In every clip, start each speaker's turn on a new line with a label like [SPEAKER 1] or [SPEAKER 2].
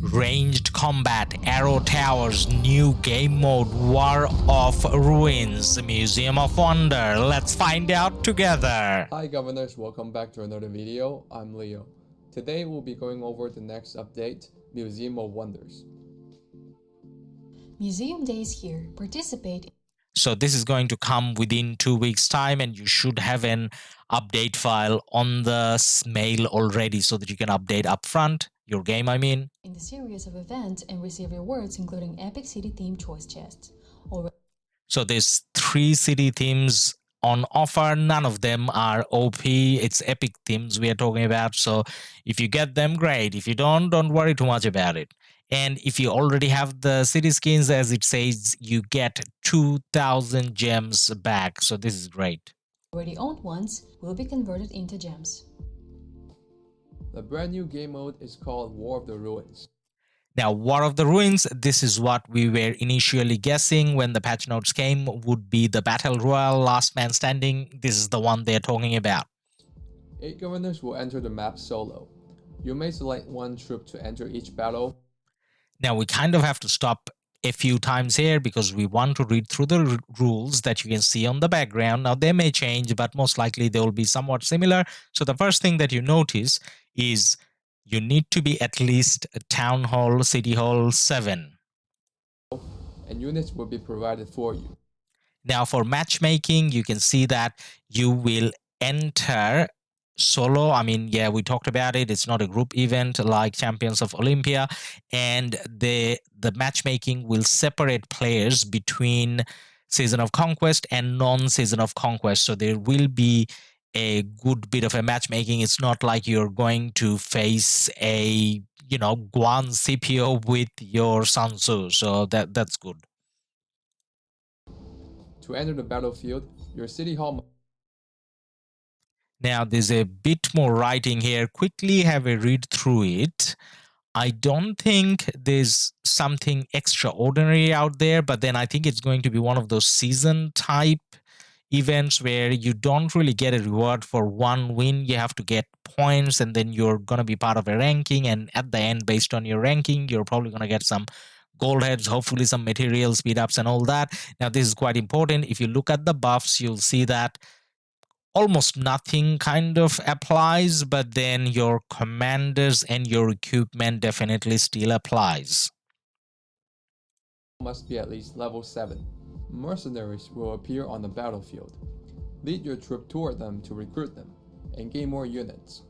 [SPEAKER 1] Ranged combat, arrow towers, new game mode, War of Ruins, Museum of Wonder. Let's find out together.
[SPEAKER 2] Hi governors, welcome back to another video. I'm Leo. Today we'll be going over the next update, Museum of Wonders.
[SPEAKER 3] Museum Days here. Participate.
[SPEAKER 1] So this is going to come within 2 weeks time, and you should have an update file on the mail already so that you can update upfront your game,
[SPEAKER 3] In the series of events and receive rewards including epic city theme choice chests.
[SPEAKER 1] So there's 3 city themes on offer. None of them are OP. It's epic themes we are talking about. So if you get them, great. If you don't worry too much about it. And if you already have the city skins, as it says, you get 2,000 gems back. So this is great.
[SPEAKER 3] Already owned ones will be converted into gems.
[SPEAKER 2] The brand new game mode is called War of the Ruins.
[SPEAKER 1] Now, War of the Ruins, this is what we were initially guessing when the patch notes came, would be the Battle Royale, Last Man Standing. This is the one they're talking about.
[SPEAKER 2] 8 governors will enter the map solo. You may select one troop to enter each battle.
[SPEAKER 1] Now, we kind of have to stop a few times here because we want to read through the rules that you can see on the background. Now, they may change, but most likely they will be somewhat similar. So the first thing that you notice is you need to be at least a Town Hall, City Hall 7.
[SPEAKER 2] And units will be provided for you.
[SPEAKER 1] Now, for matchmaking, you can see that you will enter solo. I mean, yeah, we talked about it. It's not a group event like Champions of Olympia, and the matchmaking will separate players between Season of Conquest and non-Season of Conquest. So there will be a good bit of a matchmaking. It's not like you're going to face a Guan CPO with your Sun Tzu. So that's good.
[SPEAKER 2] To enter the battlefield, your city hall.
[SPEAKER 1] Now, there's a bit more writing here. Quickly have a read through it. I don't think there's something extraordinary out there, but then I think it's going to be one of those season type events where you don't really get a reward for one win. You have to get points, and then you're going to be part of a ranking. And at the end, based on your ranking, you're probably going to get some gold heads, hopefully some material speed ups and all that. Now, this is quite important. If you look at the buffs, you'll see that almost nothing kind of applies, but then your commanders and your equipment definitely still applies.
[SPEAKER 2] Must be at least level 7. Mercenaries will appear on the battlefield. Lead your troop toward them to recruit them and gain more units.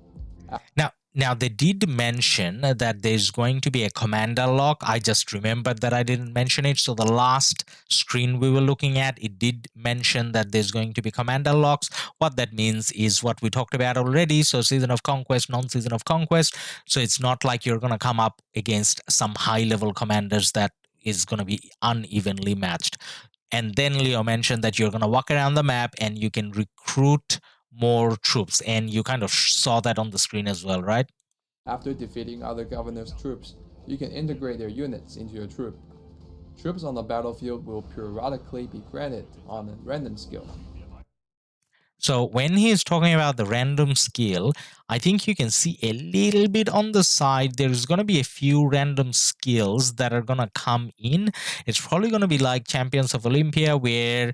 [SPEAKER 1] Now, they did mention that there's going to be a commander lock. I just remembered that I didn't mention it. So the last screen we were looking at, it did mention that there's going to be commander locks. What that means is what we talked about already. So Season of Conquest, non-Season of Conquest. So it's not like you're going to come up against some high-level commanders that is going to be unevenly matched. And then Leo mentioned that you're going to walk around the map and you can recruit more troops, and you kind of saw that on the screen as well, right?
[SPEAKER 2] After defeating other governors' troops, you can integrate their units into your troop. Troops on the battlefield will periodically be granted on a random skill.
[SPEAKER 1] So when he is talking about the random skill, I think you can see a little bit on the side. There's going to be a few random skills that are going to come in. It's probably going to be like Champions of Olympia, where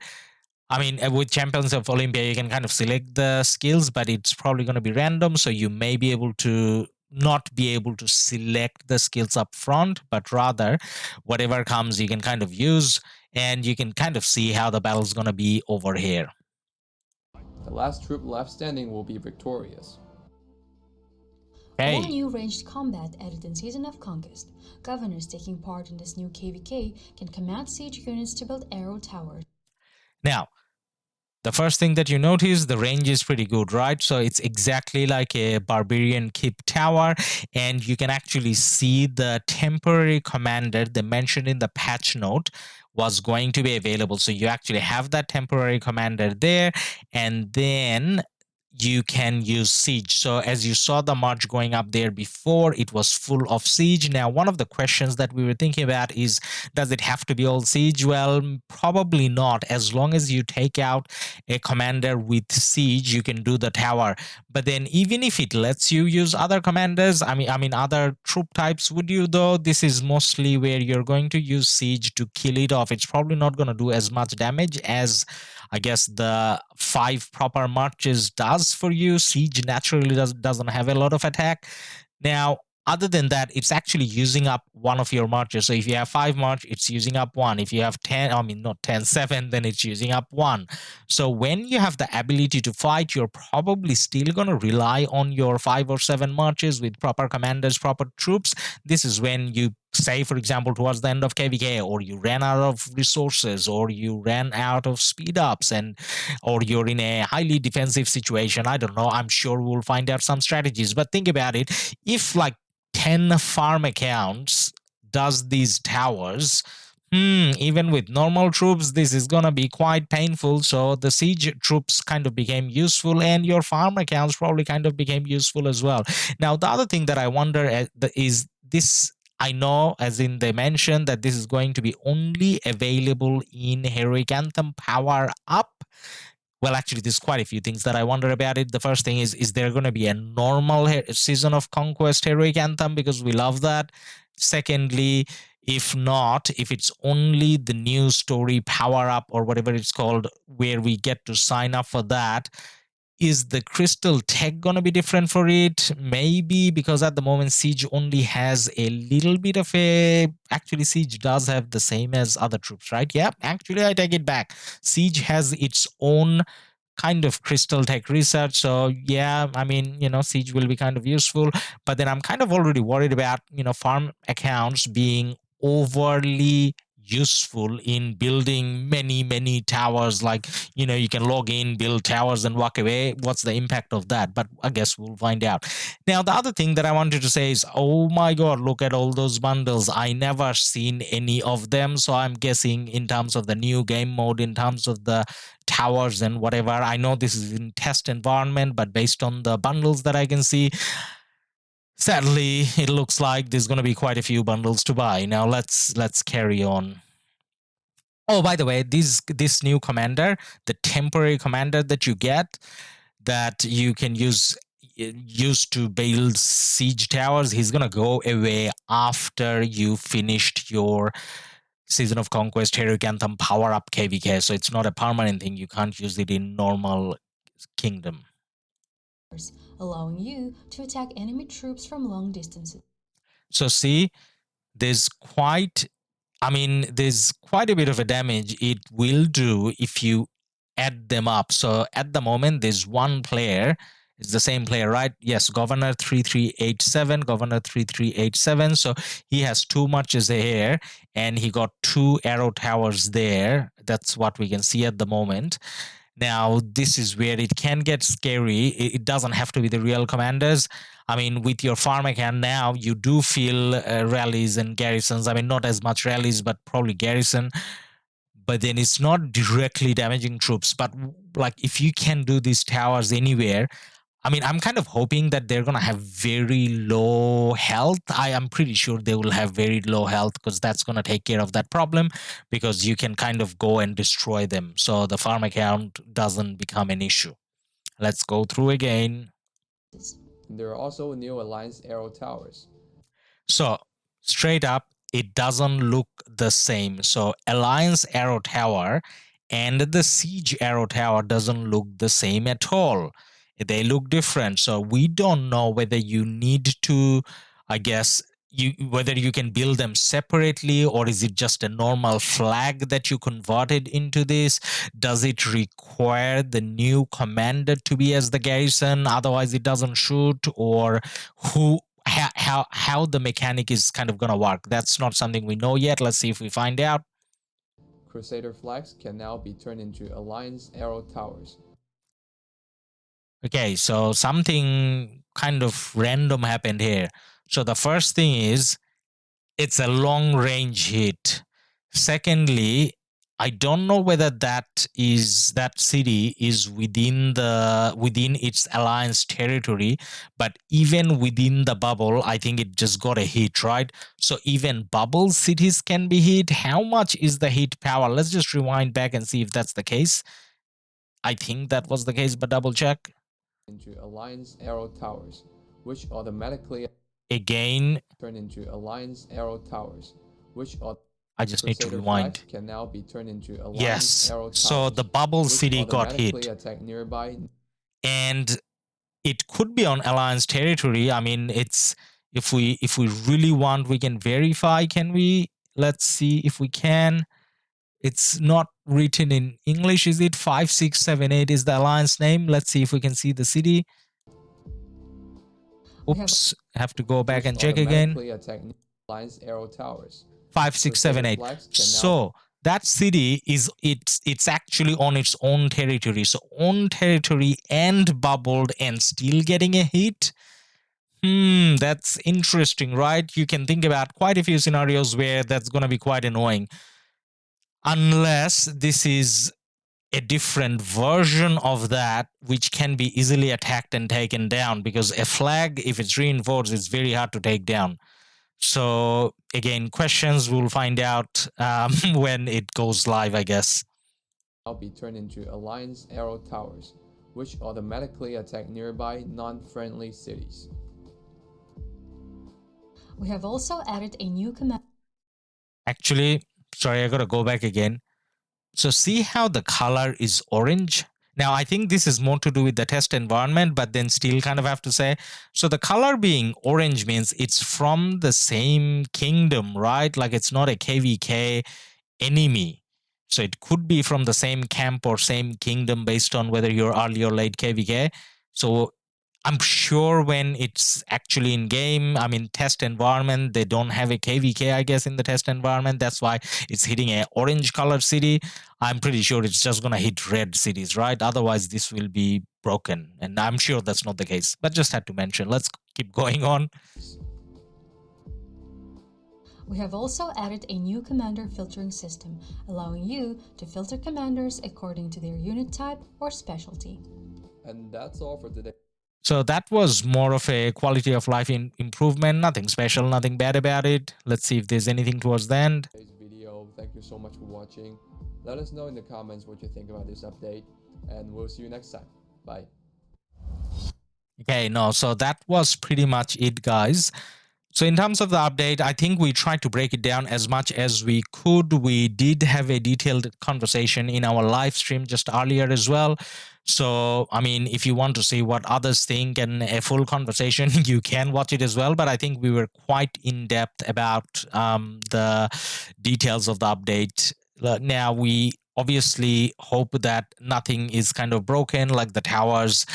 [SPEAKER 1] with Champions of Olympia, you can kind of select the skills, but it's probably going to be random. So you may be able to not be able to select the skills up front, but rather whatever comes, you can kind of use, and you can kind of see how the battle's going to be over here.
[SPEAKER 2] The last troop left standing will be victorious.
[SPEAKER 1] Okay.
[SPEAKER 3] All new ranged combat added in Season of Conquest. Governors taking part in this new KvK can command siege units to build arrow towers.
[SPEAKER 1] Now, the first thing that you notice, the range is pretty good, right? So it's exactly like a barbarian keep tower, and you can actually see the temporary commander they mentioned in the patch note was going to be available. So you actually have that temporary commander there, and then you can use siege. So as you saw the march going up there before, it was full of siege. Now, one of the questions that we were thinking about is, does it have to be all siege? Well, probably not. As long as you take out a commander with siege, you can do the tower. But then even if it lets you use other commanders, I mean other troop types, would you though? This is mostly where you're going to use siege to kill it off. It's probably not going to do as much damage as I guess the 5 proper marches does for you. Siege naturally doesn't have a lot of attack. Now, other than that, it's actually using up one of your marches. So if you have 5 march, it's using up 1. If you have 10, I mean, not 10, 7, then it's using up 1. So when you have the ability to fight, you're probably still going to rely on your 5 or 7 marches with proper commanders, proper troops. This is when you say, for example, towards the end of KvK, or you ran out of resources, or you ran out of speed ups, and or you're in a highly defensive situation. I don't know. I'm sure we'll find out some strategies. But think about it. If like 10 farm accounts does these towers, even with normal troops, this is gonna be quite painful. So the siege troops kind of became useful, and your farm accounts probably kind of became useful as well. Now, the other thing that I wonder is this. I know, as in they mentioned, that this is going to be only available in Heroic Anthem Power Up. Well, actually, there's quite a few things that I wonder about it. The first thing is there going to be a normal season of Conquest Heroic Anthem, because we love that? Secondly, if not, if it's only the new story Power Up or whatever it's called, where we get to sign up for that, is the crystal tech going to be different for it? Maybe, because at the moment Siege only has a little bit of a, actually Siege does have the same as other troops, right? Yeah, actually I take it back. Siege has its own kind of crystal tech research. So yeah, I mean, Siege will be kind of useful. But then I'm kind of already worried about, farm accounts being overly useful in building many towers. Like, you can log in, build towers, and walk away. What's the impact of that? But I guess we'll find out. Now, the other thing that I wanted to say is, oh my god, look at all those bundles. I never seen any of them. So I'm guessing in terms of the new game mode, in terms of the towers and whatever, I know this is in test environment, but based on the bundles that I can see, sadly, it looks like there's going to be quite a few bundles to buy. Now let's carry on. Oh, by the way, this new commander, the temporary commander that you get, that you can use to build siege towers, he's gonna go away after you finished your Season of Conquest Heroic Anthem Power Up KvK. So it's not a permanent thing. You can't use it in normal kingdom,
[SPEAKER 3] allowing you to attack enemy troops from long distances.
[SPEAKER 1] So see, there's quite a bit of a damage it will do if you add them up. So at the moment, there's one player. It's the same player, right? Yes, Governor 3387, Governor 3387. So he has 2 marches here, and he got 2 arrow towers there. That's what we can see at the moment. Now, this is where it can get scary. It doesn't have to be the real commanders. I mean, with your farm account now, you do feel rallies and garrisons. I mean, not as much rallies, but probably garrison. But then it's not directly damaging troops. But like, if you can do these towers anywhere, I mean, I'm kind of hoping that they're going to have very low health. I am pretty sure they will have very low health, because that's going to take care of that problem, because you can kind of go and destroy them. So the farm account doesn't become an issue. Let's go through again.
[SPEAKER 2] There are also new Alliance Arrow Towers.
[SPEAKER 1] So straight up, it doesn't look the same. So Alliance Arrow Tower and the Siege Arrow Tower doesn't look the same at all. They look different. So we don't know whether you need to, I guess, whether you can build them separately, or is it just a normal flag that you converted into this? Does it require the new commander to be as the garrison, otherwise it doesn't shoot? Or how the mechanic is kind of gonna work? That's not something we know yet. Let's see if we find out.
[SPEAKER 2] Crusader flags can now be turned into Alliance Arrow Towers.
[SPEAKER 1] Okay, so something kind of random happened here. So the first thing is, it's a long range hit. Secondly, I don't know whether that city is within its alliance territory, but even within the bubble, I think it just got a hit, right? So even bubble cities can be hit. How much is the hit power? Let's just rewind back and see if that's the case. I think that was the case, but double check.
[SPEAKER 2] Into alliance arrow towers, which automatically
[SPEAKER 1] Again,
[SPEAKER 2] turn into alliance arrow towers, which
[SPEAKER 1] I just need to
[SPEAKER 2] Crusader
[SPEAKER 1] rewind.
[SPEAKER 2] flags can now be turned into alliance
[SPEAKER 1] Yes.
[SPEAKER 2] arrow towers.
[SPEAKER 1] So the bubble city got hit.
[SPEAKER 2] Attack nearby.
[SPEAKER 1] And it could be on alliance territory. I mean, it's if we really want, we can verify. Can we? Let's see if we can. It's not written in English, is it? 5678 is the alliance name. Let's see if we can see the city. Oops, have to go back and check again.
[SPEAKER 2] Attack alliance arrow towers.
[SPEAKER 1] 5678. So that city is it's actually on its own territory. So own territory and bubbled and still getting a hit. That's interesting, right? You can think about quite a few scenarios where that's going to be quite annoying. Unless this is a different version of that, which can be easily attacked and taken down, because a flag, if it's reinforced, it's very hard to take down. So again, questions we'll find out when it goes live, I guess.
[SPEAKER 2] Now be turned into alliance arrow towers, which automatically attack nearby non-friendly cities.
[SPEAKER 3] We have also added a new command.
[SPEAKER 1] Actually, sorry, I gotta go back again. So see how the color is orange? Now, I think this is more to do with the test environment, but then still kind of have to say. So the color being orange means it's from the same kingdom, right? Like it's not a KvK enemy. So it could be from the same camp or same kingdom based on whether you're early or late KvK. So I'm sure when it's actually in game, I mean, test environment, they don't have a KvK, I guess, in the test environment. That's why it's hitting an orange color city. I'm pretty sure it's just going to hit red cities, right? Otherwise, this will be broken. And I'm sure that's not the case, but just had to mention. Let's keep going on.
[SPEAKER 3] We have also added a new commander filtering system, allowing you to filter commanders according to their unit type or specialty.
[SPEAKER 2] And that's all for today.
[SPEAKER 1] So that was more of a quality of life improvement. Nothing special, nothing bad about it. Let's see if there's anything towards the end.
[SPEAKER 2] Today's video. Thank you so much for watching. Let us know in the comments what you think about this update, and we'll see you next time. Bye.
[SPEAKER 1] Okay, no, so that was pretty much it, guys. So in terms of the update, I think we tried to break it down as much as we could. We did have a detailed conversation in our live stream just earlier as well. So, I mean, if you want to see what others think and a full conversation, you can watch it as well. But I think we were quite in depth about the details of the update. Now, we obviously hope that nothing is kind of broken, like the towers,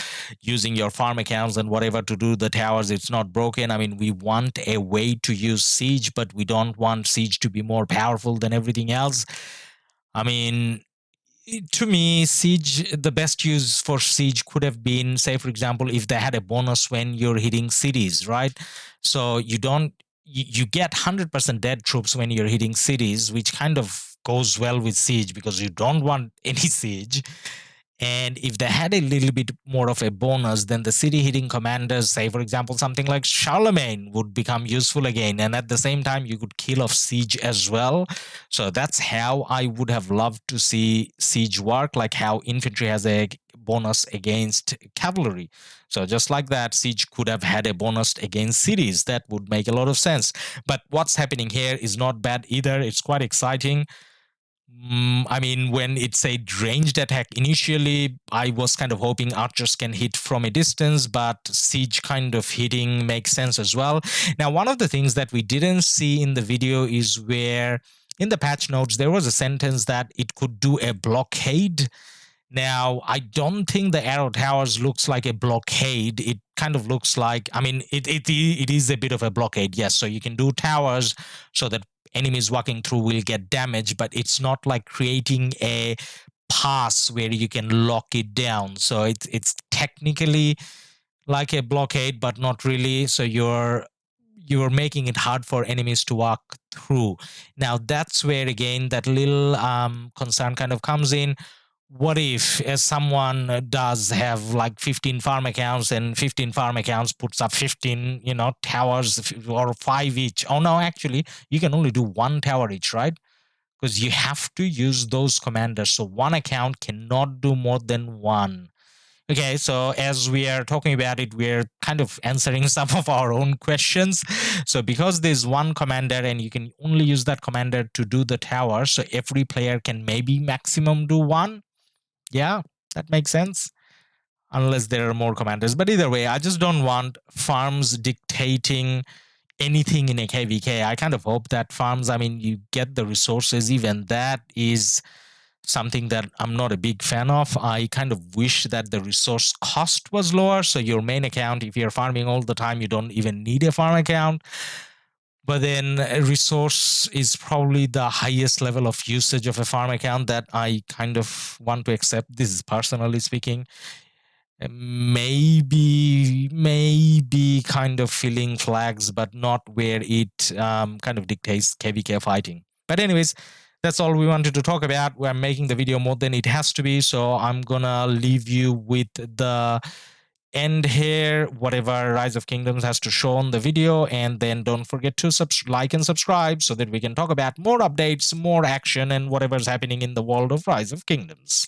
[SPEAKER 1] using your farm accounts and whatever to do the towers, it's not broken. I mean, we want a way to use siege, but we don't want siege to be more powerful than everything else. I mean, to me, siege, the best use for siege could have been, say, for example, if they had a bonus when you're hitting cities, right? So you get 100% dead troops when you're hitting cities, which kind of goes well with siege because you don't want any siege. And if they had a little bit more of a bonus, then the city hitting commanders, say for example, something like Charlemagne would become useful again. And at the same time, you could kill off siege as well. So that's how I would have loved to see siege work, like how infantry has a bonus against cavalry. So just like that, siege could have had a bonus against cities. That would make a lot of sense. But what's happening here is not bad either. It's quite exciting. I mean, when it's a ranged attack, initially I was kind of hoping archers can hit from a distance, but siege kind of hitting makes sense as well. Now, one of the things that we didn't see in the video is where in the patch notes, there was a sentence that it could do a blockade. Now, I don't think the arrow towers looks like a blockade. It kind of looks like, I mean, it is a bit of a blockade, yes. So you can do towers so that enemies walking through will get damaged, but it's not like creating a pass where you can lock it down. So it's technically like a blockade, but not really. So you're making it hard for enemies to walk through. Now that's where again that little concern kind of comes in. What if someone does have like 15 farm accounts, and 15 farm accounts puts up 15 towers, or 5 each? Oh no, actually you can only do 1 tower each, right? Because you have to use those commanders, so one account cannot do more than 1. Okay, so as we are talking about it, we're kind of answering some of our own questions. So because there's one commander and you can only use that commander to do the tower, so every player can maybe maximum do 1. Yeah, that makes sense. Unless there are more commanders. But either way, I just don't want farms dictating anything in a KvK. I kind of hope that farms, I mean, you get the resources. Even that is something that I'm not a big fan of. I kind of wish that the resource cost was lower. So your main account, if you're farming all the time, you don't even need a farm account. But then a resource is probably the highest level of usage of a farm account that I kind of want to accept. This is personally speaking. Maybe kind of filling flags, but not where it kind of dictates KvK fighting. But anyways, that's all we wanted to talk about. We're making the video more than it has to be, so I'm gonna leave you with the end here, whatever Rise of Kingdoms has to show on the video, and then don't forget to like and subscribe so that we can talk about more updates, more action, and whatever's happening in the world of Rise of Kingdoms.